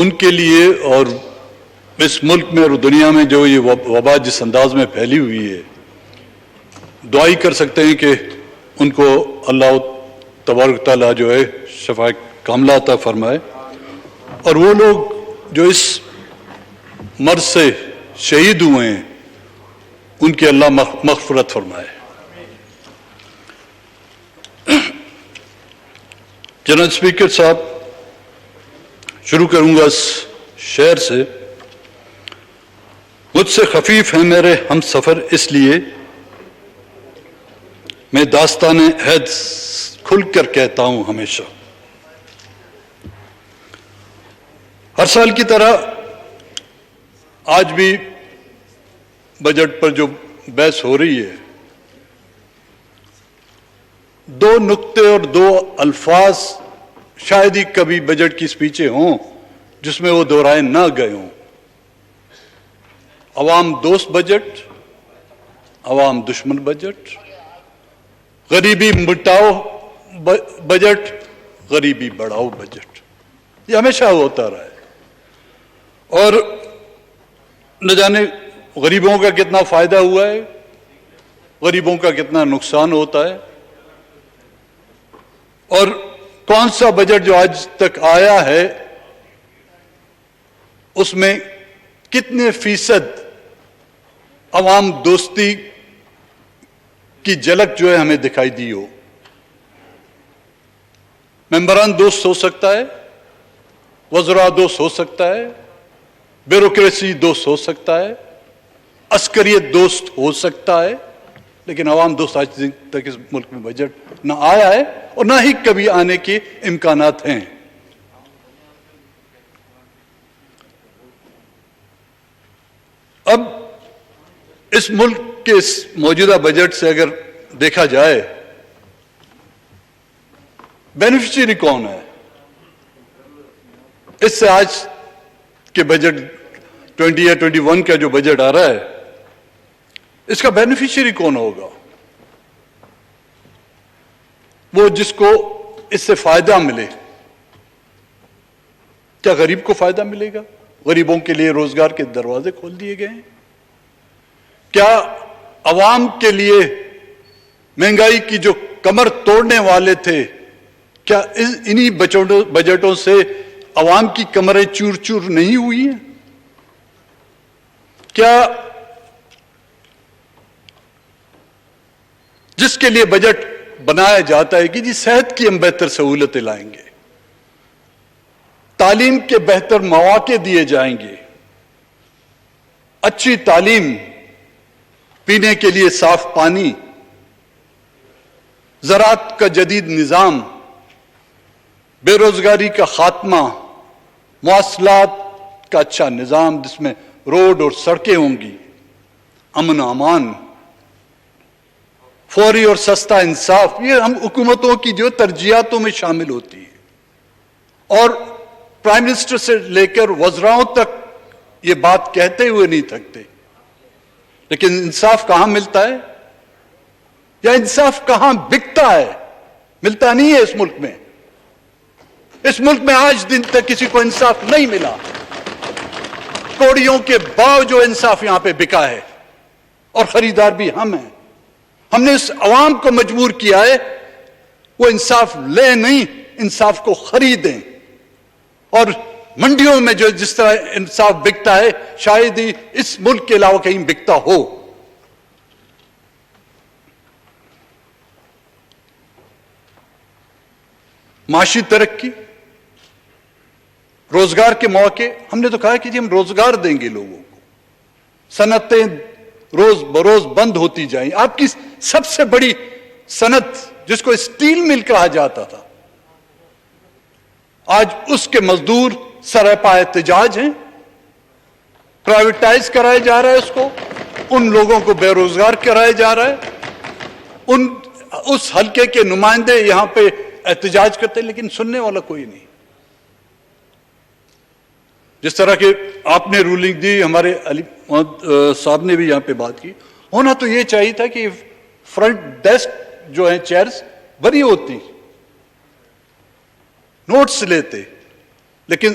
ان کے لیے اور اس ملک میں اور دنیا میں جو یہ وبا جس انداز میں پھیلی ہوئی ہے، دعائی کر سکتے ہیں کہ ان کو اللہ تبارک تعالیٰ جو ہے شفا کاملہ عطا فرمائے، اور وہ لوگ جو اس مرض سے شہید ہوئے ہیں ان کی اللہ مغفرت فرمائے۔ جناب اسپیکر صاحب، شروع کروں گا اس شعر سے۔ مجھ سے خفیف ہیں میرے ہم سفر اس لیے، میں داستان عہد کھل کر کہتا ہوں ہمیشہ۔ ہر سال کی طرح آج بھی بجٹ پر جو بحث ہو رہی ہے، دو نقطے اور دو الفاظ شاید ہی کبھی بجٹ کی سپیچیں ہوں جس میں وہ دہرائے نہ گئے ہوں: عوام دوست بجٹ، عوام دشمن بجٹ، غریبی مٹاؤ بجٹ، غریبی بڑھاؤ بجٹ۔ یہ ہمیشہ ہوتا رہا ہے، اور نہ جانے غریبوں کا کتنا فائدہ ہوا ہے، غریبوں کا کتنا نقصان ہوتا ہے، اور کون سا بجٹ جو آج تک آیا ہے اس میں کتنے فیصد عوام دوستی کی جھلک جو ہے ہمیں دکھائی دی ہو۔ ممبران دوست ہو سکتا ہے، وزراء دوست ہو سکتا ہے، بیوروکریسی دوست ہو سکتا ہے، عسکریت دوست ہو سکتا ہے، لیکن عوام دوست آج تک اس ملک میں بجٹ نہ آیا ہے اور نہ ہی کبھی آنے کے امکانات ہیں۔ اب اس ملک کے اس موجودہ بجٹ سے اگر دیکھا جائے، بینیفیشری کون ہے؟ اس سے آج کے بجٹ 20 یا 21 کا جو بجٹ آ رہا ہے، اس کا بینیفیشری کون ہوگا؟ وہ جس کو اس سے فائدہ ملے۔ کیا غریب کو فائدہ ملے گا؟ غریبوں کے لیے روزگار کے دروازے کھول دیے گئے ہیں۔ کیا عوام کے لیے مہنگائی کی جو کمر توڑنے والے تھے، کیا انہی بجٹوں سے عوام کی کمریں چور چور نہیں ہوئی ہیں؟ کیا جس کے لیے بجٹ بنایا جاتا ہے کہ جی صحت کی ہم بہتر سہولتیں لائیں گے، تعلیم کے بہتر مواقع دیے جائیں گے، اچھی تعلیم، پینے کے لیے صاف پانی، زراعت کا جدید نظام، بے روزگاری کا خاتمہ، مواصلات کا اچھا نظام جس میں روڈ اور سڑکیں ہوں گی، امن و امان، فوری اور سستا انصاف، یہ ہم حکومتوں کی جو ترجیحاتوں میں شامل ہوتی ہے، اور پرائم منسٹر سے لے کر وزراؤں تک یہ بات کہتے ہوئے نہیں تھکتے۔ لیکن انصاف کہاں ملتا ہے، یا انصاف کہاں بکتا ہے؟ ملتا نہیں ہے اس ملک میں۔ اس ملک میں آج دن تک کسی کو انصاف نہیں ملا۔ کوڑیوں کے باؤ جو انصاف یہاں پہ بکا ہے، اور خریدار بھی ہم ہیں۔ ہم نے اس عوام کو مجبور کیا ہے وہ انصاف لے نہیں، انصاف کو خریدیں، اور منڈیوں میں جو جس طرح انصاف بکتا ہے شاید ہی اس ملک کے علاوہ کہیں بکتا ہو۔ معاشی ترقی، روزگار کے مواقع، ہم نے تو کہا کہ جی ہم روزگار دیں گے لوگوں کو، صنعتیں روز بروز بند ہوتی جائیں۔ آپ کی سب سے بڑی صنعت جس کو اسٹیل مل کہا جاتا تھا، آج اس کے مزدور سراپا احتجاج ہیں، پرائیویٹائز کرایا جا رہا ہے اس کو، ان لوگوں کو بے روزگار کرایا جا رہا ہے، اس حلقے کے نمائندے یہاں پہ احتجاج کرتے ہیں، لیکن سننے والا کوئی نہیں۔ جس طرح کہ آپ نے رولنگ دی، ہمارے علی محمد صاحب نے بھی یہاں پہ بات کی، ہونا تو یہ چاہیے تھا کہ فرنٹ ڈیسک جو ہیں چیئرز بری ہوتی، نوٹس لیتے، لیکن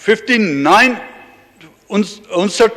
59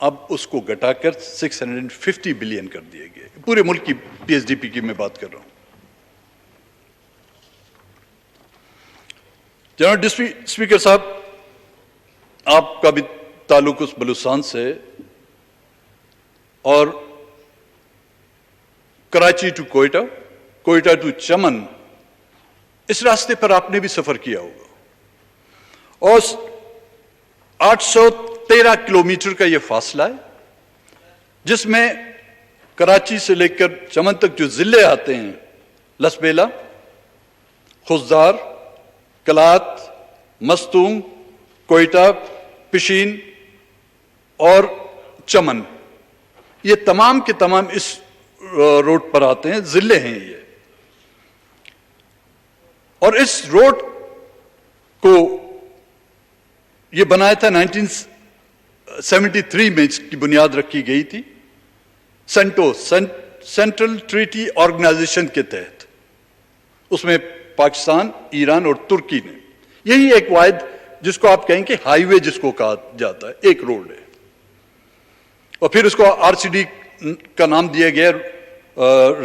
اب اس کو گھٹا کر 650 بلین کر دیا گیا. پورے ملک کی پی ایس ڈی پی کی میں بات کر رہا ہوں. جناب اسپیکر صاحب، آپ کا بھی تعلق اس بلوچستان سے، اور کراچی ٹو کوئٹہ، کوئٹہ ٹو چمن، اس راستے پر آپ نے بھی سفر کیا ہوگا، اور 813 کلومیٹر کا یہ فاصلہ ہے جس میں کراچی سے لے کر چمن تک جو ضلع آتے ہیں، لسبیلا، خضدار، کلات، مستونگ، کوئٹہ، پشین اور چمن، یہ تمام کے تمام اس روڈ پر آتے ہیں، ضلع ہیں یہ. اور اس روڈ کو یہ بنایا تھا 1973 میں، اس کی بنیاد رکھی گئی تھی سینٹو، سینٹرل ٹریٹی آرگنائزیشن کے تحت. اس میں پاکستان، ایران اور ترکی نے، یہی ایک واحد جس کو آپ کہیں کہ ہائی وے جس کو کہا جاتا ہے، ایک روڈ ہے. اور پھر اس کو آر سی ڈی کا نام دیا گیا،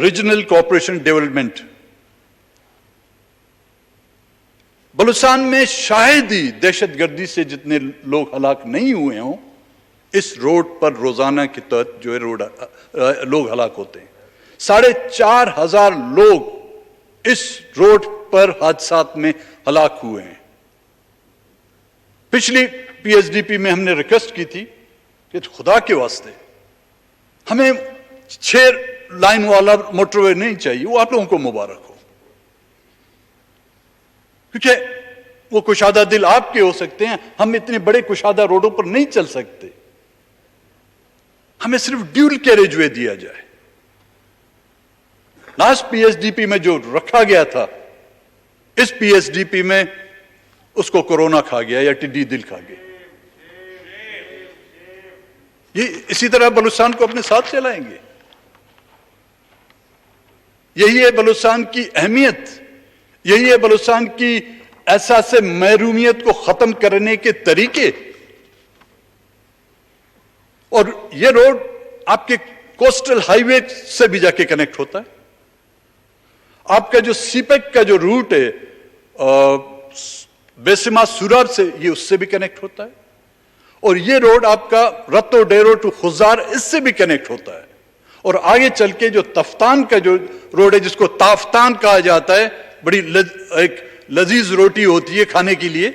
ریجنل کوآپریشن ڈیولپمنٹ. بلوچستان میں شاید ہی دہشت گردی سے جتنے لوگ ہلاک نہیں ہوئے ہوں، اس روڈ پر روزانہ کے تحت جو ہے لوگ ہلاک ہوتے ہیں. 4,500 لوگ اس روڈ پر حادثات میں ہلاک ہوئے ہیں. پچھلی پی ایس ڈی پی میں ہم نے ریکویسٹ کی تھی کہ خدا کے واسطے ہمیں 6 لائن والا موٹر وے نہیں چاہیے، وہ آپ لوگوں کو مبارک ہو، کیونکہ وہ کشادہ دل آپ کے ہو سکتے ہیں، ہم اتنے بڑے کشادہ روڈوں پر نہیں چل سکتے. ہمیں صرف ڈیول کیریج وے دیا جائے. Last P S D P میں جو رکھا گیا تھا، اس پی ایس ڈی پی میں اس کو کورونا کھا گیا یا ٹڈی دل کھا گیا. یہ اسی طرح بلوچستان کو اپنے ساتھ چلائیں گے. یہی ہے بلوچستان کی اہمیت، یہی ہے بلوچستان کی احساس محرومیت کو ختم کرنے کے طریقے. اور یہ روڈ آپ کے کوسٹل ہائی وے سے بھی جا کے کنیکٹ ہوتا ہے. آپ کا جو سی پیک کا جو روٹ ہے بیسما سوراب سے، یہ اس سے بھی کنیکٹ ہوتا ہے. اور یہ روڈ آپ کا رتو ڈیرو ٹو خزار، اس سے بھی کنیکٹ ہوتا ہے. اور آگے چل کے جو تفتان کا جو روڈ ہے، جس کو تافتان کہا جاتا ہے، بڑی ایک لذیذ روٹی ہوتی ہے کھانے کے لیے،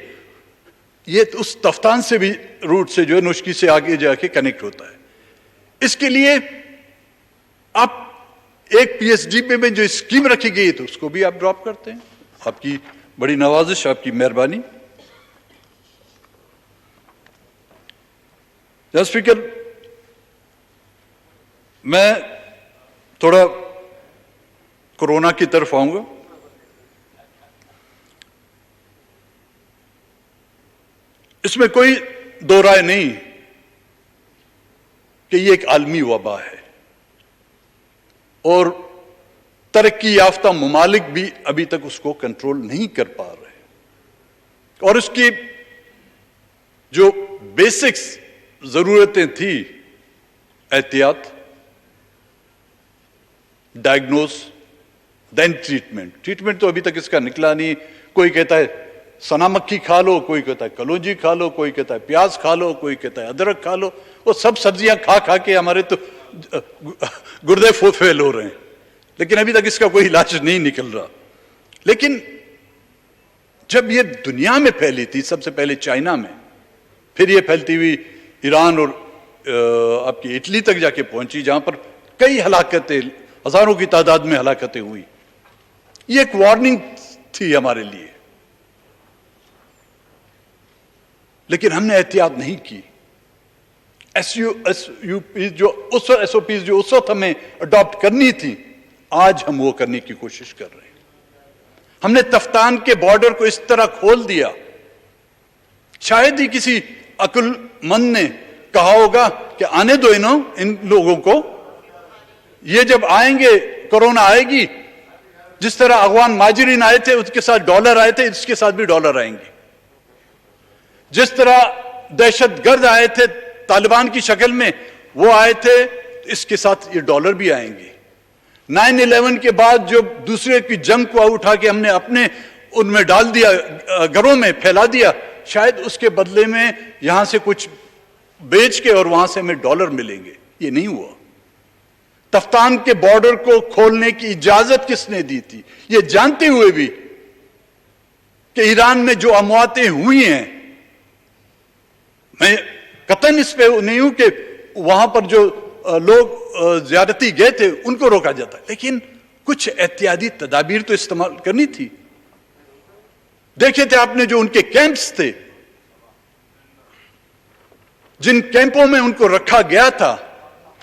یہ اس تفتان سے بھی روٹ سے جو ہے نوشکی سے آگے جا کے کنیکٹ ہوتا ہے. اس کے لیے آپ ایک پی ایس ڈی پی میں جو اسکیم رکھی گئی تو اس کو بھی آپ ڈراپ کرتے ہیں. آپ کی بڑی نوازش، آپ کی مہربانی. جناب اسپیکر، میں تھوڑا کورونا کی طرف آؤں گا. اس میں کوئی دو رائے نہیں کہ یہ ایک عالمی وبا ہے، اور ترقی یافتہ ممالک بھی ابھی تک اس کو کنٹرول نہیں کر پا رہے. اور اس کی جو بیسکس ضرورتیں تھیں، احتیاط، ڈائگنوز، دین ٹریٹمنٹ تو ابھی تک اس کا نکلا نہیں. کوئی کہتا ہے سنا مکھی کھا لو، کوئی کہتا ہے کلونجی کھا لو، کوئی کہتا ہے پیاز کھا لو، کوئی کہتا ہے ادرک کھا لو. وہ سب سبزیاں کھا کھا کے ہمارے تو گردے فیل ہو رہے ہیں، لیکن ابھی تک اس کا کوئی علاج نہیں نکل رہا. لیکن جب یہ دنیا میں پھیلی تھی، سب سے پہلے چائنا میں، پھر یہ پھیلتی ہوئی ایران اور آپ کی اٹلی تک جا کے پہنچی، جہاں پر کئی ہلاکتیں، ہزاروں کی تعداد میں ہلاکتیں ہوئی. یہ ایک وارننگ تھی ہمارے لیے، لیکن ہم نے احتیاط نہیں کی. ایس او پیز جو اس وقت ہمیں اڈاپٹ کرنی تھی، آج ہم وہ کرنے کی کوشش کر رہے ہیں. ہم نے تفتان کے بارڈر کو اس طرح کھول دیا، شاید ہی کسی عقل مند نے کہا ہوگا کہ آنے دو ان لوگوں کو، یہ جب آئیں گے کورونا آئے گی. جس طرح افغان مہاجرین آئے تھے، اس کے ساتھ ڈالر آئے تھے، اس کے ساتھ بھی ڈالر آئیں گے. جس طرح دہشت گرد آئے تھے طالبان کی شکل میں وہ آئے تھے، اس کے ساتھ یہ ڈالر بھی آئیں گے۔ 9/11 کے بعد جو دوسرے کی جنگ کو اٹھا کے ہم نے اپنے ان میں ڈال دیا، گھروں میں پھیلا دیا، شاید اس کے بدلے میں یہاں سے کچھ بیچ کے اور وہاں سے ہمیں ڈالر ملیں گے۔ یہ نہیں ہوا۔ تفتان کے بارڈر کو کھولنے کی اجازت کس نے دی تھی؟ یہ جانتے ہوئے بھی کہ ایران میں جو امواتیں ہوئی ہیں، میں قطعاً اس پہ نہیں ہوں کہ وہاں پر جو لوگ زیارتی گئے تھے ان کو روکا جاتا، لیکن کچھ احتیاطی تدابیر تو استعمال کرنی تھی۔ دیکھے تھے آپ نے جو ان کے کیمپس تھے، جن کیمپوں میں ان کو رکھا گیا تھا،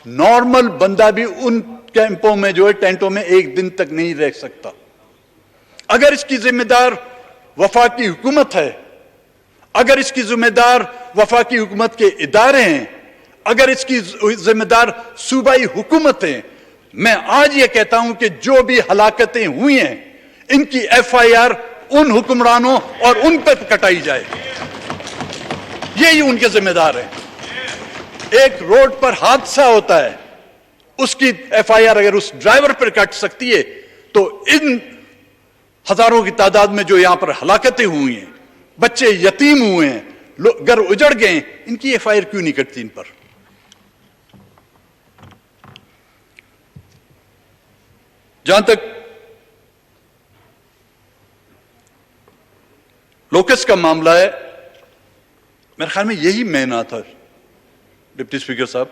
نارمل بندہ بھی ان کیمپوں میں جو ہے ٹینٹوں میں ایک دن تک نہیں رہ سکتا۔ اگر اس کی ذمہ دار وفاقی حکومت ہے، اگر اس کی ذمہ دار وفاقی حکومت کے ادارے ہیں، اگر اس کی ذمہ دار صوبائی حکومت ہیں، میں آج یہ کہتا ہوں کہ جو بھی ہلاکتیں ہوئی ہیں ان کی FIR ان حکمرانوں اور ان پر کٹائی جائے، یہی ان کے ذمہ دار ہیں۔ ایک روڈ پر حادثہ ہوتا ہے، اس کی FIR اگر اس ڈرائیور پر کٹ سکتی ہے تو ان ہزاروں کی تعداد میں جو یہاں پر ہلاکتیں ہوئی ہیں، بچے یتیم ہوئے ہیں، گھر اجڑ گئے ہیں، ان کی FIR کیوں نہیں کٹتی ان پر؟ جہاں تک لوکس کا معاملہ ہے، میرے خیال میں یہی مہینہ تھا ڈپٹی اسپیکر صاحب،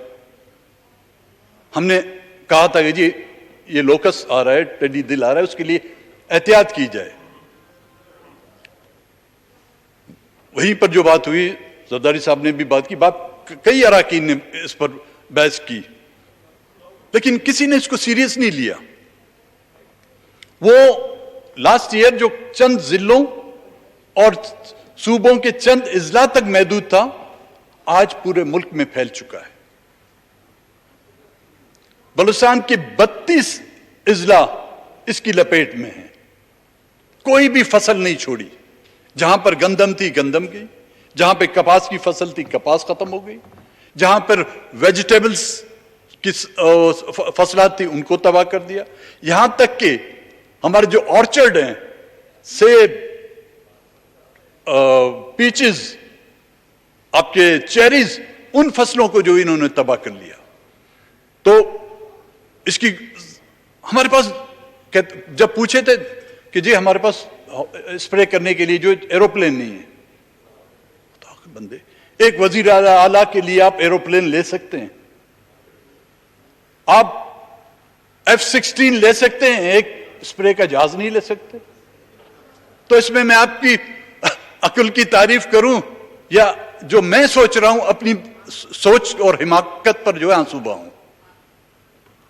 ہم نے کہا تھا کہ جی یہ لوکس آ رہا ہے، ٹڈی دل آ رہا ہے، اس کے لیے احتیاط کی جائے۔ وہیں پر جو بات ہوئی، زرداری صاحب نے بھی بات کی، کئی اراکین نے اس پر بحث کی، لیکن کسی نے اس کو سیریس نہیں لیا۔ وہ لاسٹ ایئر جو چند ضلعوں اور صوبوں کے چند اضلاع تک محدود تھا، آج پورے ملک میں پھیل چکا ہے۔ بلوچستان کے 32 اضلاع اس کی لپیٹ میں ہیں، کوئی بھی فصل نہیں چھوڑی۔ جہاں پر گندم تھی گندم گئی، جہاں پہ کپاس کی فصل تھی کپاس ختم ہو گئی، جہاں پر ویجیٹیبلز کی فصلات تھی ان کو تباہ کر دیا، یہاں تک کہ ہمارے جو آرچرڈ ہیں، سیب، پیچز، آپ کے چیریز، ان فصلوں کو جو انہوں نے تباہ کر لیا۔ تو اس کی ہمارے پاس جب پوچھے تھے کہ جی ہمارے پاس اسپرے کرنے کے لیے جو ایروپلین نہیں ہے، تو بندے ایک وزیر اعلیٰ کے لیے آپ ایروپلین لے سکتے ہیں، آپ F-16 لے سکتے ہیں، ایک اسپرے کا جہاز نہیں لے سکتے؟ تو اس میں آپ کی عقل کی تعریف کروں یا جو میں سوچ رہا ہوں اپنی سوچ اور حماقت پر جو ہے آنسو بہاؤں؟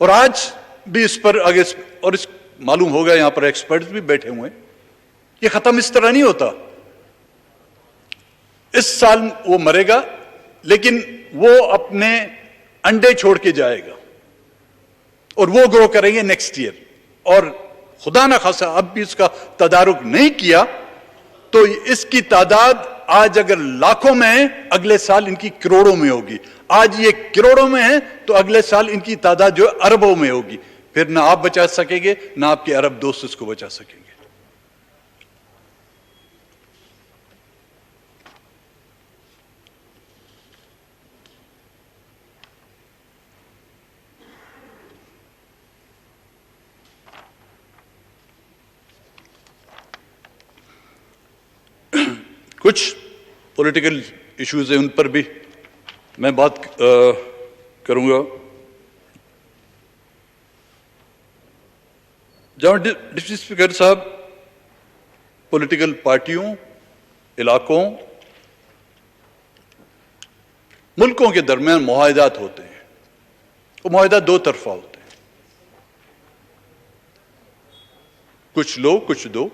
اور آج بھی اس پر آگے، اور اس معلوم ہوگا یہاں پر ایکسپرٹس بھی بیٹھے ہوئے ہیں، یہ ختم اس طرح نہیں ہوتا۔ اس سال وہ مرے گا، لیکن وہ اپنے انڈے چھوڑ کے جائے گا اور وہ گرو کریں گے نیکسٹ ایئر، اور خدا نہ خاصا اب بھی اس کا تدارک نہیں کیا تو اس کی تعداد آج اگر لاکھوں میں ہے، اگلے سال ان کی کروڑوں میں ہوگی۔ آج یہ کروڑوں میں ہے تو اگلے سال ان کی تعداد جو اربوں میں ہوگی، پھر نہ آپ بچا سکیں گے نہ آپ کے عرب دوست اس کو بچا سکیں گے۔ کچھ پولیٹیکل ایشوز ہیں، ان پر بھی میں بات کروں گا۔ جہاں ڈپٹی اسپیکر صاحب پولیٹیکل پارٹیوں، علاقوں، ملکوں کے درمیان معاہدات ہوتے ہیں، وہ معاہدات دو طرفہ ہوتے ہیں، کچھ لو کچھ دو۔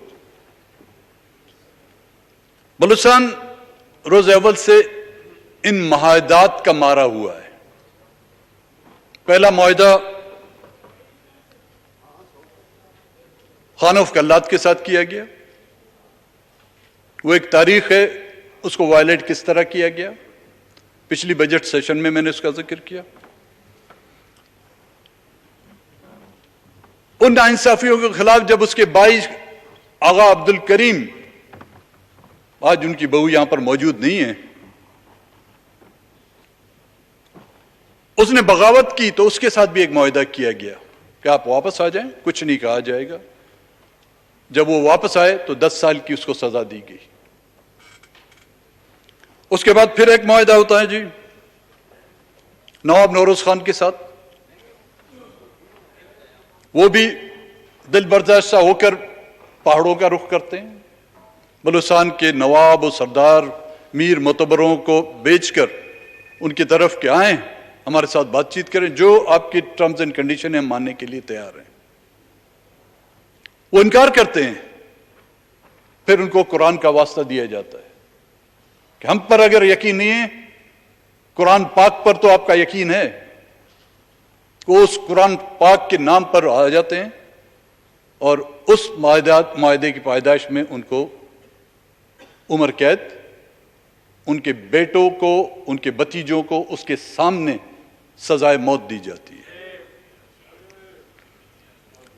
بلوچستان روز اول سے ان معاہدات کا مارا ہوا ہے۔ پہلا معاہدہ خان آف کلات کے ساتھ کیا گیا، وہ ایک تاریخ ہے، اس کو وائلیٹ کس طرح کیا گیا۔ پچھلی بجٹ سیشن میں نے اس کا ذکر کیا. ان ناانصافیوں کے خلاف جب اس کے بھائی آغا عبد الکریم، آج ان کی بہو یہاں پر موجود نہیں ہے، اس نے بغاوت کی تو اس کے ساتھ بھی ایک معاہدہ کیا گیا کہ آپ واپس آ جائیں، کچھ نہیں کہا جائے گا. جب وہ واپس آئے تو 10 سال کی اس کو سزا دی گئی. اس کے بعد پھر ایک معاہدہ ہوتا ہے جی نواب نوروز خان کے ساتھ. وہ بھی دل برداشتہ ہو کر پہاڑوں کا رخ کرتے ہیں. بلوچستان کے نواب و سردار میر معتبروں کو بیچ کر ان کی طرف کہ آئیں ہمارے ساتھ بات چیت کریں، جو آپ کی ٹرمز اینڈ کنڈیشن ہیں ماننے کے لیے تیار ہیں. وہ انکار کرتے ہیں. پھر ان کو قرآن کا واسطہ دیا جاتا ہے کہ ہم پر اگر یقین نہیں ہے، قرآن پاک پر تو آپ کا یقین ہے. وہ اس قرآن پاک کے نام پر آ جاتے ہیں اور اس معاہدے کی پائیداش میں ان کو عمر قید، ان کے بیٹوں کو، ان کے بھتیجوں کو اس کے سامنے سزائے موت دی جاتی ہے.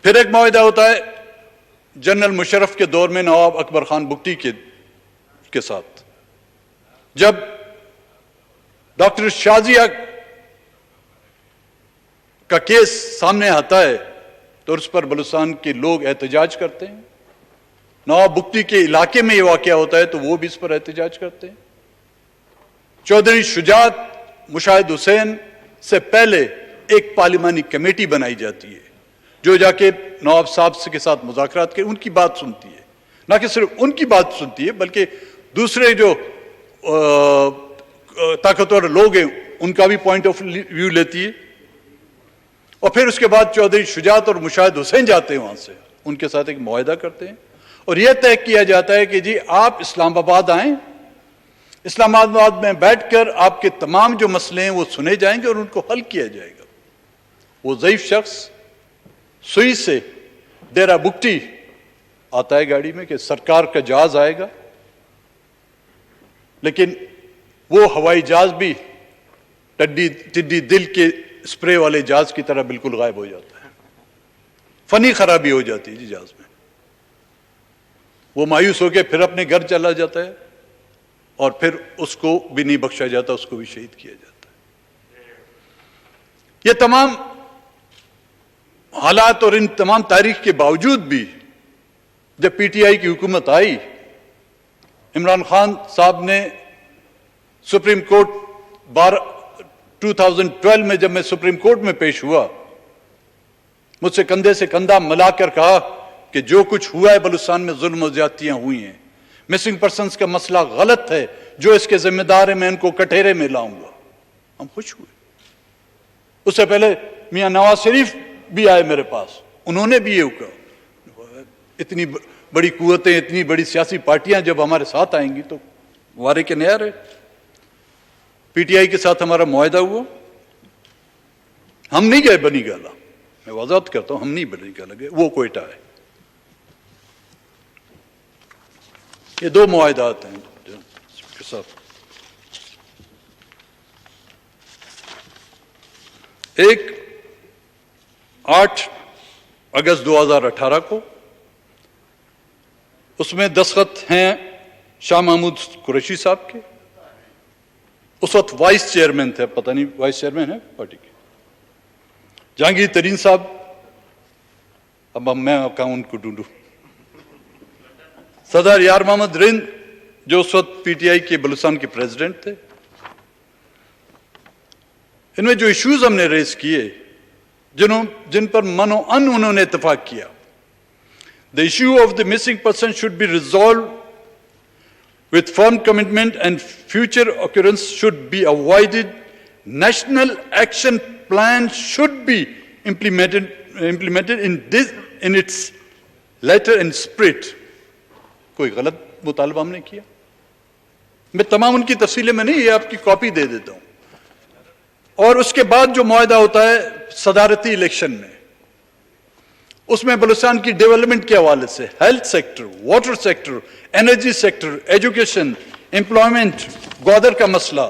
پھر ایک معاہدہ ہوتا ہے جنرل مشرف کے دور میں نواب اکبر خان بگٹی کے ساتھ. جب ڈاکٹر شازیہ کا کیس سامنے آتا ہے تو اس پر بلوچستان کے لوگ احتجاج کرتے ہیں. نواب بگٹی کے علاقے میں یہ واقعہ ہوتا ہے تو وہ بھی اس پر احتجاج کرتے ہیں. چودھری شجاعت مشاہد حسین سے پہلے ایک پارلیمانی کمیٹی بنائی جاتی ہے جو جا کے نواب صاحب کے ساتھ مذاکرات کے ان کی بات سنتی ہے. نہ کہ صرف ان کی بات سنتی ہے بلکہ دوسرے جو طاقتور لوگ ہیں ان کا بھی پوائنٹ آف ویو لیتی ہے. اور پھر اس کے بعد چودھری شجاعت اور مشاہد حسین جاتے ہیں وہاں سے، ان کے ساتھ ایک معاہدہ کرتے ہیں اور یہ طے کیا جاتا ہے کہ جی آپ اسلام آباد آئیں، اسلام آباد میں بیٹھ کر آپ کے تمام جو مسئلے ہیں وہ سنے جائیں گے اور ان کو حل کیا جائے گا. وہ ضعیف شخص سوئی سے ڈیرہ بگٹی آتا ہے گاڑی میں کہ سرکار کا جہاز آئے گا، لیکن وہ ہوائی جہاز بھی ٹڈی دل کے اسپرے والے جہاز کی طرح بالکل غائب ہو جاتا ہے. فنی خرابی ہو جاتی ہے جی جہاز میں. وہ مایوس ہو کے پھر اپنے گھر چلا جاتا ہے اور پھر اس کو بھی نہیں بخشا جاتا، اس کو بھی شہید کیا جاتا ہے. یہ تمام حالات اور ان تمام تاریخ کے باوجود بھی جب پی ٹی آئی کی حکومت آئی، عمران خان صاحب نے سپریم کورٹ 2012 میں جب میں سپریم کورٹ میں پیش ہوا، مجھ سے کندھے سے کندھا ملا کر کہا کہ جو کچھ ہوا ہے بلوچستان میں ظلم و زیادتیاں ہوئی ہیں، مسنگ پرسنز کا مسئلہ غلط ہے، جو اس کے ذمہ دار ہیں میں ان کو کٹہرے میں لاؤں گا. ہم خوش ہوئے. اس سے پہلے میاں نواز شریف بھی آئے میرے پاس، انہوں نے بھی یہ کہا. اتنی بڑی قوتیں، اتنی بڑی سیاسی پارٹیاں جب ہمارے ساتھ آئیں گی تو وارے کے نیار ہے. پی ٹی آئی کے ساتھ ہمارا معاہدہ ہوا. ہم نہیں گئے بنی گالا، میں وضاحت کرتا ہوں، ہم نہیں بنی گالا گئے، وہ کوئٹہ ہے. یہ دو معاہدات ہیں کے ساتھ. ایک 8 اگست 2018 کو، اس میں دستخط ہیں شاہ محمود قریشی صاحب کے. اس وقت وائس چیئرمین تھے، پتہ نہیں وائس چیئرمین ہے پارٹی کے، جہانگیر ترین صاحب. اب میں کہاں ان کو ڈھونڈوں. صدر یار محمد رند جو اس وقت پی ٹی آئی کے بلوچستان کے پریزیڈنٹ تھے. ان میں جو ایشوز ہم نے ریز کیے، جن پر من و ان انہوں نے اتفاق کیا. The issue of the missing person should be resolved with firm commitment and future occurrence should be avoided. National action plan should be implemented in its letter and spirit. کوئی غلط مطالبہ ہم نے کیا؟ میں تمام ان کی تفصیلیں میں نہیں، یہ آپ کی کاپی دے دیتا ہوں. اور اس کے بعد جو معاہدہ ہوتا ہے صدارتی الیکشن میں، اس میں بلوچستان کی ڈیولپمنٹ کے حوالے سے health sector, water sector, energy sector, education, employment, Gwadar کا مسئلہ،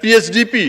PSDP,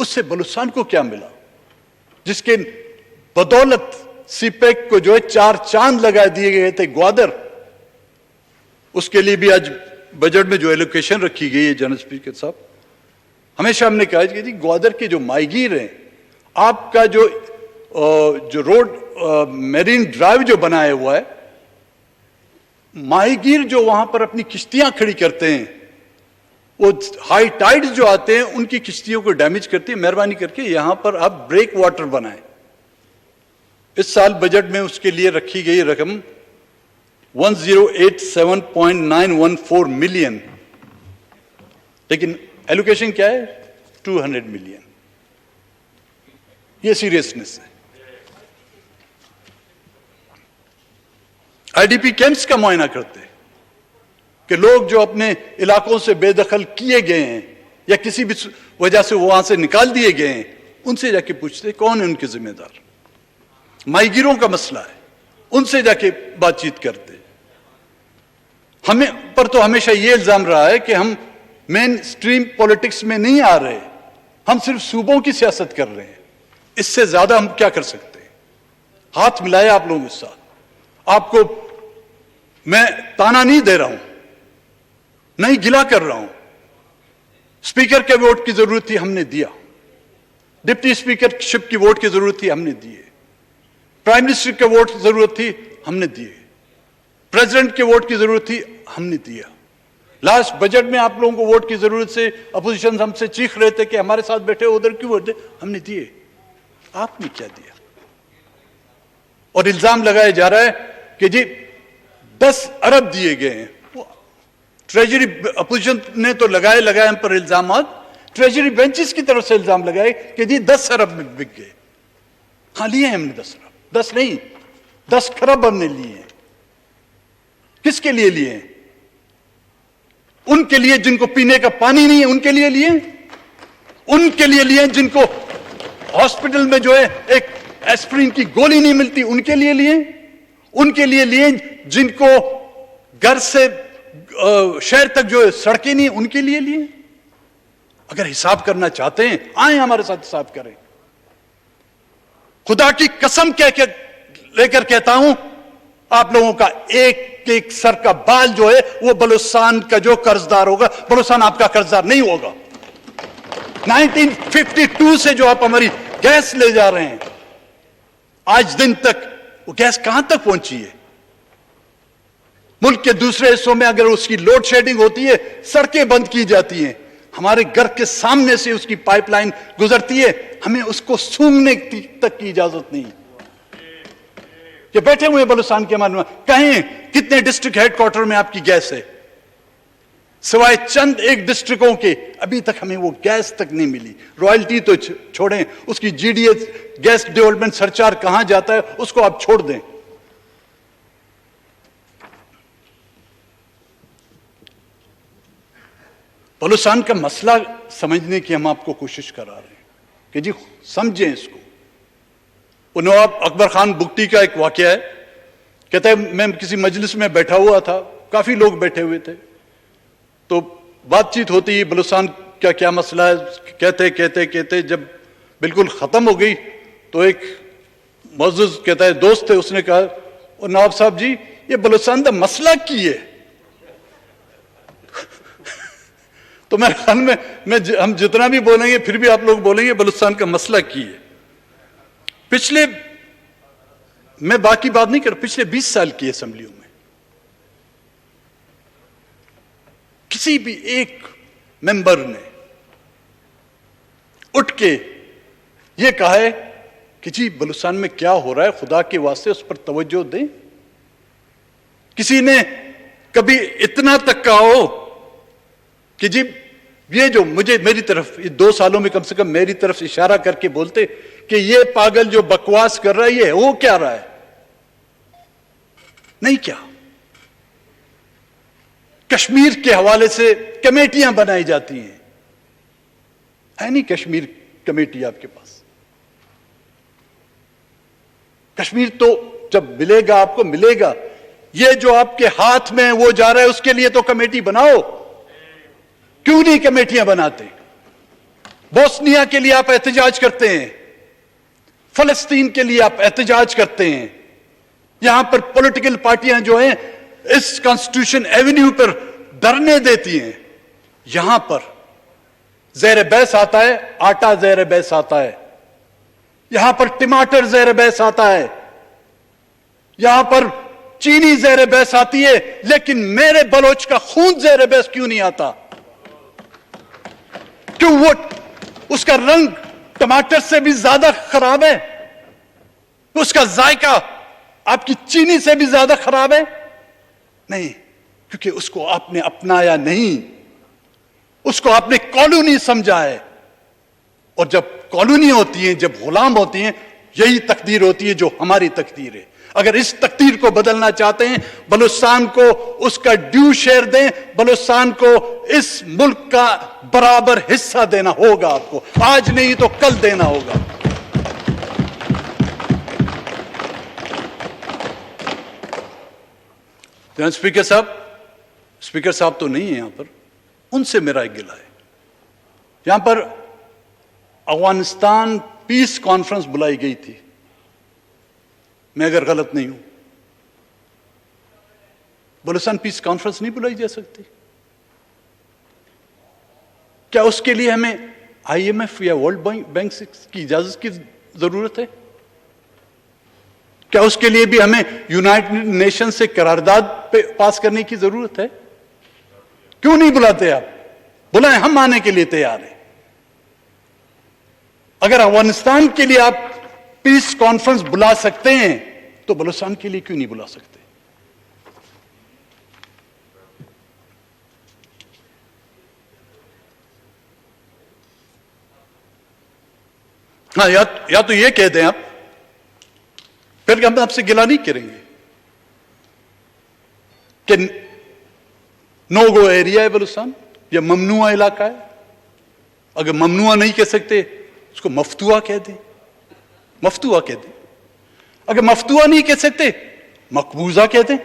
اس سے بلوچستان کو کیا ملا جس کے بدولت سی پیک کو جو ہے 4 چاند لگا دیے گئے تھے گوادر. اس کے لیے بھی آج بجٹ میں جو ایلوکیشن رکھی گئی ہے جنرل اسپیکر صاحب, ہمیشہ ہم نے کہا کہ جی گوادر کے جو ماہی گیر ہیں, آپ کا جو روڈ میرین ڈرائیو جو بنایا ہوا ہے, ماہی گیر جو وہاں پر اپنی کشتیاں کھڑی کرتے ہیں, وہ ہائی ٹائیڈز جو آتے ہیں ان کی کشتیوں کو ڈیمیج کرتی ہے. مہربانی کر کے یہاں پر آپ بریک واٹر بنائیں. اس سال بجٹ میں اس کے لیے رکھی گئی رقم 1087.914 ملین, لیکن ایلوکیشن کیا ہے 200 ملین. یہ سیریسنس ہے. آئی ڈی پی کیمپس کا معائنہ کرتے کہ لوگ جو اپنے علاقوں سے بے دخل کیے گئے ہیں یا کسی بھی وجہ سے وہاں سے نکال دیے گئے ہیں, ان سے جا کے پوچھتے کون ہے ان کے ذمہ دار. ماہی گیروں کا مسئلہ ہے, ان سے جا کے بات چیت کرتے. ہمیں پر تو ہمیشہ یہ الزام رہا ہے کہ ہم مین سٹریم پولیٹکس میں نہیں آ رہے, ہم صرف صوبوں کی سیاست کر رہے ہیں. اس سے زیادہ ہم کیا کر سکتے ہیں؟ ہاتھ ملایا آپ لوگوں کے ساتھ. آپ کو میں تانا نہیں دے رہا ہوں, نہیں گلا کر رہا ہوں. اسپیکر کے ووٹ کی ضرورت تھی, ہم نے دیا. ڈپٹی اسپیکر شپ کی ووٹ کی ضرورت تھی, ہم نے دیے. پرائم منسٹر کے ووٹ کی ضرورت تھی, ہم نے دیے. پریزیڈنٹ کے ووٹ کی ضرورت تھی, ہم نے دیا. لاسٹ بجٹ میں آپ لوگوں کو ووٹ کی ضرورت سے اپوزیشن ہم سے چیخ رہے تھے کہ ہمارے ساتھ بیٹھے ادھر کیوں ووٹ دے, ہم نے دیے. آپ نے کیا دیا؟ اور الزام لگایا جا رہا ہے کہ جی 10 ارب دیے گئے ہیں. ٹریجری اپوزیشن نے تو لگائے ہم پر الزامات, ٹریجری بینچز کی طرف سے الزام لگائے کہ جی 10 ارب میں بک گئے. ہاں لیے ہیں ہم نے 10 ارب, 10 نہیں 10 کھرب ہم نے لیے ہیں. کس کے لیے لیے ہیں؟ ان کے لیے جن کو پینے کا پانی نہیں ہے, ان کے لیے لیے. ان کے لیے لیے جن کو ہاسپٹل میں جو ہے ایک ایسپرین کی گولی نہیں ملتی, ان کے لیے لیے. ان کے لیے لیے جن کو گھر سے شہر تک جو ہے سڑکیں نہیں, ان کے لیے لیے. اگر حساب کرنا چاہتے ہیں آئیں ہمارے ساتھ حساب کریں. خدا کی قسم لے کر کہتا ہوں, آپ لوگوں کا ایک ایک سر کا بال جو ہے وہ بلوچستان کا جو قرضدار ہوگا. بلوچستان آپ کا قرضدار نہیں ہوگا. 1952 سے جو آپ ہماری گیس لے جا رہے ہیں, آج دن تک وہ گیس کہاں تک پہنچی ہے؟ ملک کے دوسرے حصوں میں اگر اس کی لوڈ شیڈنگ ہوتی ہے, سڑکیں بند کی جاتی ہیں. ہمارے گھر کے سامنے سے اس کی پائپ لائن گزرتی ہے, ہمیں اس کو سونگھنے تک کی اجازت نہیں. کہ بیٹھے ہوئے بلوچستان کے معلوم کہیں کتنے ڈسٹرکٹ ہیڈ کوارٹر میں آپ کی گیس ہے؟ سوائے چند ایک ڈسٹرکوں کے ابھی تک ہمیں وہ گیس تک نہیں ملی. رائلٹی تو چھوڑیں, اس کی G D S gas development surcharge کہاں جاتا ہے اس کو آپ چھوڑ دیں. بلوچستان کا مسئلہ سمجھنے کی ہم آپ کو کوشش کرا رہے ہیں کہ جی سمجھیں اس کو. وہ نواب اکبر خان بگٹی کا ایک واقعہ ہے. کہتا ہے میں کسی مجلس میں بیٹھا ہوا تھا, کافی لوگ بیٹھے ہوئے تھے, تو بات چیت ہوتی ہے بلوچستان کا کیا مسئلہ ہے. کہتے جب بالکل ختم ہو گئی تو ایک معزز کہتا ہے دوست تھے, اس نے کہا اور نواب صاحب جی یہ بلوچستان کا مسئلہ کی ہے. تو میرے خیال میں ہم جتنا بھی بولیں گے پھر بھی آپ لوگ بولیں گے بلوچستان کا مسئلہ کی ہے. پچھلے میں باقی بات نہیں کر, پچھلے 20 سال کی اسمبلیوں میں کسی بھی ایک ممبر نے اٹھ کے یہ کہا ہے کہ جی بلوچستان میں کیا ہو رہا ہے, خدا کے واسطے اس پر توجہ دیں. کسی نے کبھی اتنا تک کہا ہو کہ جی یہ جو میری طرف 2 سالوں میں کم سے کم میری طرف اشارہ کر کے بولتے کہ یہ پاگل جو بکواس کر رہا ہے یہ وہ کیا رہا ہے؟ نہیں کیا. کشمیر کے حوالے سے کمیٹیاں بنائی جاتی ہیں, ہے نہیں کشمیر کمیٹی آپ کے پاس. کشمیر تو جب ملے گا آپ کو ملے گا. یہ جو آپ کے ہاتھ میں وہ جا رہا ہے اس کے لیے تو کمیٹی بناؤ. کیوں نہیں کمیٹیاں بناتے؟ بوسنیا کے لیے آپ احتجاج کرتے ہیں, فلسطین کے لیے آپ احتجاج کرتے ہیں. یہاں پر پولیٹیکل پارٹیاں جو ہیں اس کانسٹیٹیوشن ایونیو پر دھرنے دیتی ہیں. یہاں پر زیر بحث آتا ہے آٹا, زیر بحث آتا ہے یہاں پر ٹماٹر, زیر بحث آتا ہے یہاں پر چینی زیر بحث آتی ہے, لیکن میرے بلوچ کا خون زیر بحث کیوں نہیں آتا؟ کیوں وہ اس کا رنگ ٹماٹر سے بھی زیادہ خراب ہے؟ اس کا ذائقہ آپ کی چینی سے بھی زیادہ خراب ہے؟ نہیں, کیونکہ اس کو آپ نے اپنایا نہیں, اس کو آپ نے کالونی سمجھا ہے. اور جب کالونی ہوتی ہیں, جب غلام ہوتی ہیں, یہی تقدیر ہوتی ہے جو ہماری تقدیر ہے. اگر اس تقدیر کو بدلنا چاہتے ہیں, بلوچستان کو اس کا ڈیو شیئر دیں, بلوچستان کو اس ملک کا برابر حصہ دینا ہوگا. آپ کو آج نہیں تو کل دینا ہوگا. اسپیکر صاحب تو نہیں ہیں یہاں پر, ان سے میرا ایک گلہ ہے. یہاں پر افغانستان پیس کانفرنس بلائی گئی تھی, میں اگر غلط نہیں ہوں. بلوچستان پیس کانفرنس نہیں بلائی جا سکتی؟ کیا اس کے لیے ہمیں آئی ایم ایف یا ورلڈ بینک کی اجازت کی ضرورت ہے؟ کیا اس کے لیے بھی ہمیں یونائٹڈ نیشن سے قرارداد پاس کرنے کی ضرورت ہے؟ کیوں نہیں بلاتے آپ؟ بلائیں, ہم آنے کے لیے تیار ہیں. اگر افغانستان کے لیے آپ پیس کانفرنس بلا سکتے ہیں تو بلوچستان کے لیے کیوں نہیں بلا سکتے؟ ہاں, یا تو یہ کہہ دیں آپ, پھر ہم آپ سے گلہ نہیں کریں گے کہ نو گو ایریا ہے بلوچستان یا ممنوع علاقہ ہے. اگر ممنوع نہیں کہہ سکتے اس کو مفتوحہ کہہ دیں, مفتوحہ کہہ دیں. اگر مفتوحہ نہیں کہہ سکتے مقبوضہ کہہ دیں.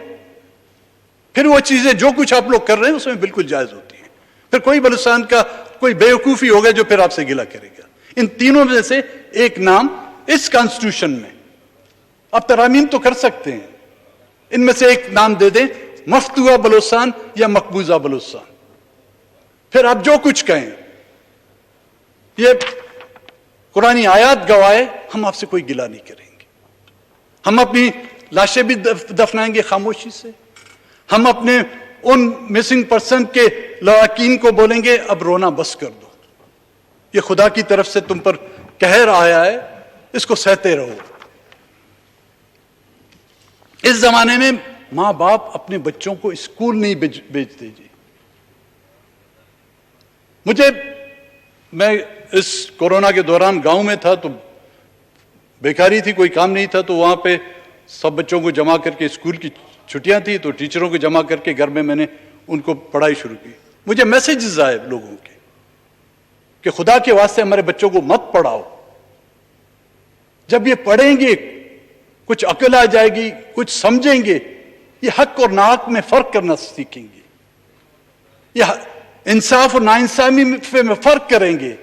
پھر وہ چیزیں جو کچھ آپ لوگ کر رہے ہیں اس میں بالکل جائز ہوتی ہیں. پھر کوئی بلوچستان کا کوئی بیوقوفی ہوگا جو پھر آپ سے گلہ کرے گا. ان تینوں میں سے ایک نام اس کانسٹیٹیوشن میں آپ ترامیم تو کر سکتے ہیں, ان میں سے ایک نام دے دیں, مفتوحہ بلوچستان یا مقبوضہ بلوچستان. پھر آپ جو کچھ کہیں, یہ قرآنی آیات گواہ, ہم آپ سے کوئی گلہ نہیں کریں گے. ہم اپنی لاشیں بھی دفنائیں گے خاموشی سے. ہم اپنے ان مسنگ پرسن کے لواحقین کو بولیں گے اب رونا بس کر دو, یہ خدا کی طرف سے تم پر قہر آیا ہے, اس کو سہتے رہو. اس زمانے میں ماں باپ اپنے بچوں کو اسکول نہیں بھیجتے. جی میں اس کورونا کے دوران گاؤں میں تھا تو بیکاری تھی, کوئی کام نہیں تھا, تو وہاں پہ سب بچوں کو جمع کر کے, اسکول کی چھٹیاں تھیں تو ٹیچروں کو جمع کر کے گھر میں نے ان کو پڑھائی شروع کی. مجھے میسیجز آئے لوگوں کے کہ خدا کے واسطے ہمارے بچوں کو مت پڑھاؤ. جب یہ پڑھیں گے کچھ عقل آ جائے گی, کچھ سمجھیں گے, یہ حق اور ناحق میں فرق کرنا سیکھیں گے, یہ انصاف اور ناانصافی میں فرق کریں گے.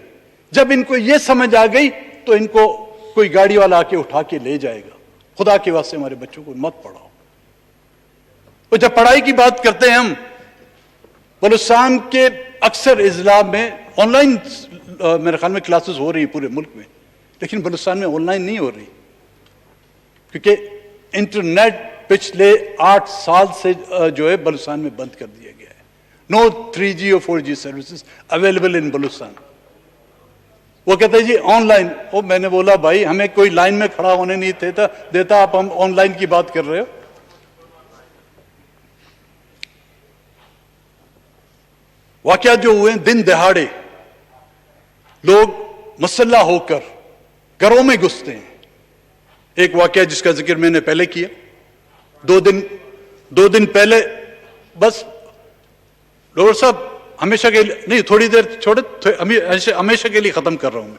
جب ان کو یہ سمجھ آ گئی تو ان کو کوئی گاڑی والا آ کے اٹھا کے لے جائے گا. خدا کے واسطے ہمارے بچوں کو مت پڑھاؤ. اور جب پڑھائی کی بات کرتے ہیں ہم, بلوچستان کے اکثر اضلاع میں آن لائن میرے خیال میں کلاسز ہو رہی ہیں پورے ملک میں, لیکن بلوچستان میں آن لائن نہیں ہو رہی, کیونکہ انٹرنیٹ پچھلے 8 سال سے جو ہے بلوچستان میں بند کر دیا گیا ہے. نو 3G اور 4G services available in Balochistan. وہ کہتے ہیں جی آن لائن. میں نے بولا بھائی ہمیں کوئی لائن میں کھڑا ہونے نہیں دیتا, آپ ہم آن لائن کی بات کر رہے ہو. واقعات جو ہوئے دن دہاڑے, لوگ مسلح ہو کر گھروں میں گھستے ہیں. ایک واقعہ جس کا ذکر میں نے پہلے کیا, 2 دن پہلے, بس ڈاکٹر صاحب ہمیشہ کے لیے نہیں, تھوڑی دیر چھوڑے, ہمیشہ کے لیے ختم کر رہا ہوں میں.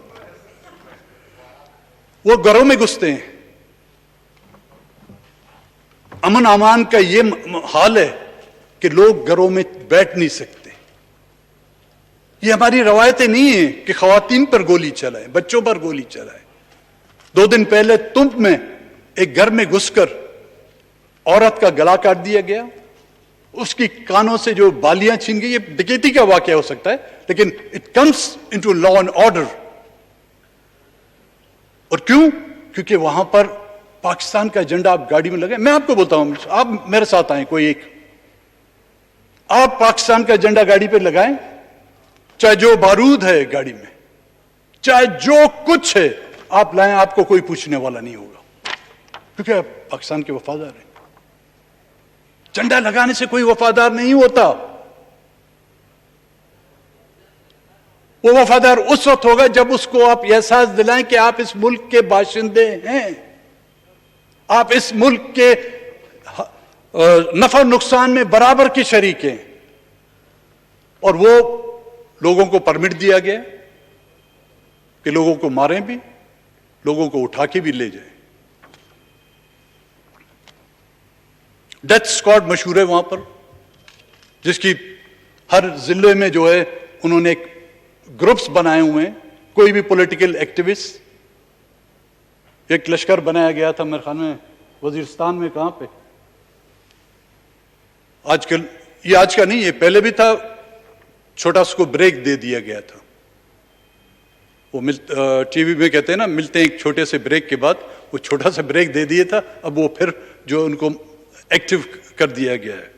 وہ گھروں میں گھستے ہیں. امن امان کا یہ حال ہے کہ لوگ گھروں میں بیٹھ نہیں سکتے. یہ ہماری روایتیں نہیں ہیں کہ خواتین پر گولی چلائیں، بچوں پر گولی چلائیں۔ 2 دن پہلے تمب میں ایک گھر میں گھس کر عورت کا گلا کاٹ دیا گیا، اس کی کانوں سے جو بالیاں چھین گئی۔ یہ ڈکیتی کا واقعہ ہو سکتا ہے لیکن it comes into law and order. اور کیوں؟ کیونکہ وہاں پر پاکستان کا ایجنڈا آپ گاڑی میں لگائیں۔ میں آپ کو بولتا ہوں، آپ میرے ساتھ آئیں، کوئی ایک آپ پاکستان کا ایجنڈا گاڑی پہ لگائیں، چاہے جو بارود ہے گاڑی میں، چاہے جو کچھ ہے آپ لائیں، آپ کو کوئی پوچھنے والا نہیں ہوگا، کیونکہ آپ پاکستان کے وفادار ہیں۔ جھنڈا لگانے سے کوئی وفادار نہیں ہوتا، وہ وفادار اس وقت ہوگا جب اس کو آپ احساس دلائیں کہ آپ اس ملک کے باشندے ہیں، آپ اس ملک کے نفع نقصان میں برابر کے شریک ہیں۔ اور وہ لوگوں کو پرمٹ دیا گیا کہ لوگوں کو ماریں بھی، لوگوں کو اٹھا کے بھی لے جائیں۔ ڈیتھ اسکواڈ مشہور ہے وہاں پر، جس کی ہر ضلع میں جو ہے انہوں نے ایک گروپس بنائے ہوئے ہیں، کوئی بھی پولیٹیکل ایکٹیوسٹ۔ ایک لشکر بنایا گیا تھا میرے خیال میں وزیرستان میں، کہاں پہ، آج کل یہ آج کا نہیں، یہ پہلے بھی تھا، چھوٹا اس کو بریک دے دیا گیا تھا۔ وہ ٹی وی میں کہتے ہیں نا، ملتے ہیں ایک چھوٹے سے بریک کے بعد، وہ چھوٹا سا بریک دے دیا تھا، اب وہ پھر جو ان کو ایکٹیو کر دیا گیا ہے۔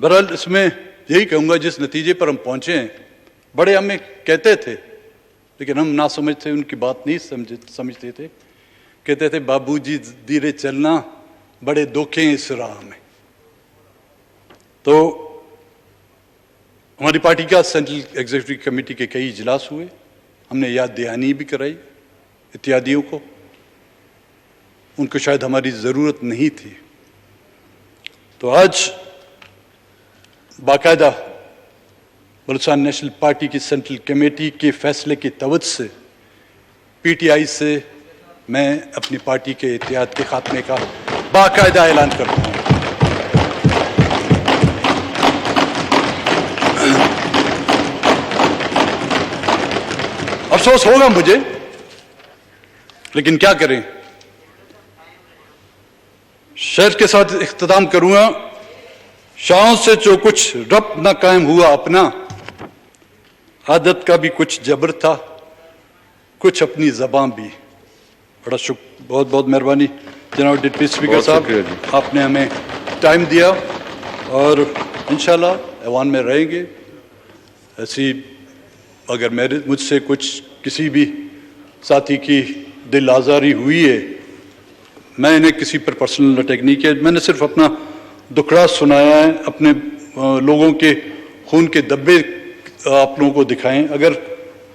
بہرحال اس میں یہی کہوں گا، جس نتیجے پر ہم پہنچے ہیں، بڑے ہمیں کہتے تھے لیکن ہم نہ سمجھتے، ان کی بات نہیں سمجھتے تھے، کہتے تھے بابو جی دھیرے چلنا، بڑے دھوکے ہیں اس راہ میں۔ تو ہماری پارٹی کا سینٹرل ایگزیکٹو کمیٹی کے کئی اجلاس ہوئے، ہم نے یاد دہانی بھی کرائی اتحادیوں کو، ان کو شاید ہماری ضرورت نہیں تھی۔ تو آج باقاعدہ بلوچستان نیشنل پارٹی کی سینٹرل کمیٹی کے فیصلے کی توجہ سے پی ٹی آئی سے میں اپنی پارٹی کے اتحاد کے خاتمے کا باقاعدہ اعلان کرتا ہوں۔ افسوس ہوگا مجھے، لیکن کیا کریں، شعر کے ساتھ اختتام کروں گا۔ شاہوں سے جو کچھ ربط نہ قائم ہوا اپنا، عادت کا بھی کچھ جبر تھا، کچھ اپنی زبان بھی۔ بڑا بہت بہت مہربانی جناب ڈپٹی اسپیکر صاحب، آپ نے ہمیں ٹائم دیا اور انشاءاللہ ایوان میں رہیں گے۔ ایسی اگر مجھ سے کچھ کسی بھی ساتھی کی دل آزاری ہوئی ہے، میں انہیں کسی پر پرسنل اٹیک نہیں کیا، میں نے صرف اپنا دکھڑا سنایا ہے، اپنے لوگوں کے خون کے دبے آپ لوگوں کو دکھائیں۔ اگر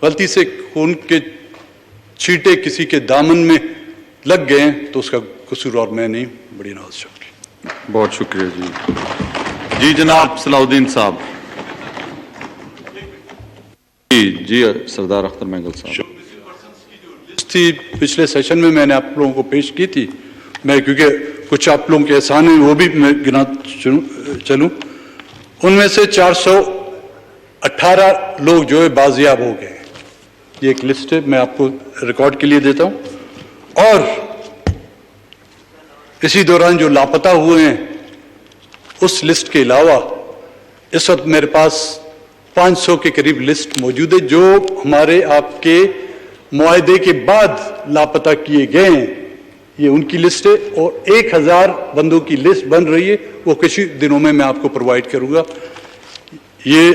غلطی سے خون کے چھینٹے کسی کے دامن میں لگ گئے تو اس کا قصور اور میں نہیں۔ بڑی نواز، شکریہ، بہت شکریہ جی۔ جی جناب صلاح الدین صاحب۔ جی سردار اختر مینگل صاحب۔ تھی پچھلے سیشن میں نے آپ لوگوں کو پیش کی تھی، میں کیونکہ کچھ آپ لوگوں کے احسان ہیں وہ بھی میں گنا چلوں، ان میں سے 418 لوگ جو ہے بازیاب ہو گئے۔ یہ ایک لسٹ ہے، میں آپ کو ریکارڈ کے لیے دیتا ہوں۔ اور اسی دوران جو لاپتہ ہوئے ہیں اس لسٹ کے علاوہ اس وقت میرے پاس 500 کے قریب لسٹ موجود ہے جو ہمارے آپ کے معاہدے کے بعد لاپتہ کیے گئے ہیں، یہ ان کی لسٹ ہے۔ اور 1000 بندوں کی لسٹ بن رہی ہے، وہ کچھ دنوں میں آپ کو پرووائڈ کروں گا۔ یہ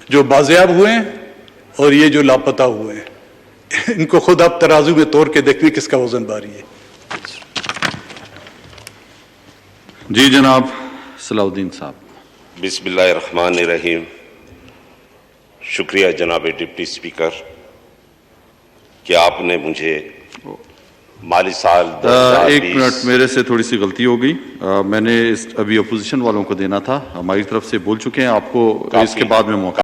جو بازیاب ہوئے ہیں اور یہ جو لاپتہ ہوئے ہیں، ان کو خود آپ ترازو میں توڑ کے دیکھیں کس کا وزن بھاری ہے۔ جی جناب صلاح الدین صاحب۔ بسم اللہ الرحمن الرحیم۔ شکریہ جناب ڈپٹی اسپیکر کہ آپ نے مجھے مالی سال 2020 ایک منٹ، میرے سے تھوڑی سی غلطی ہو گئی، میں نے ابھی اپوزیشن والوں کو دینا تھا، ہماری طرف سے بول چکے ہیں، آپ کو اس کے بعد میں موقع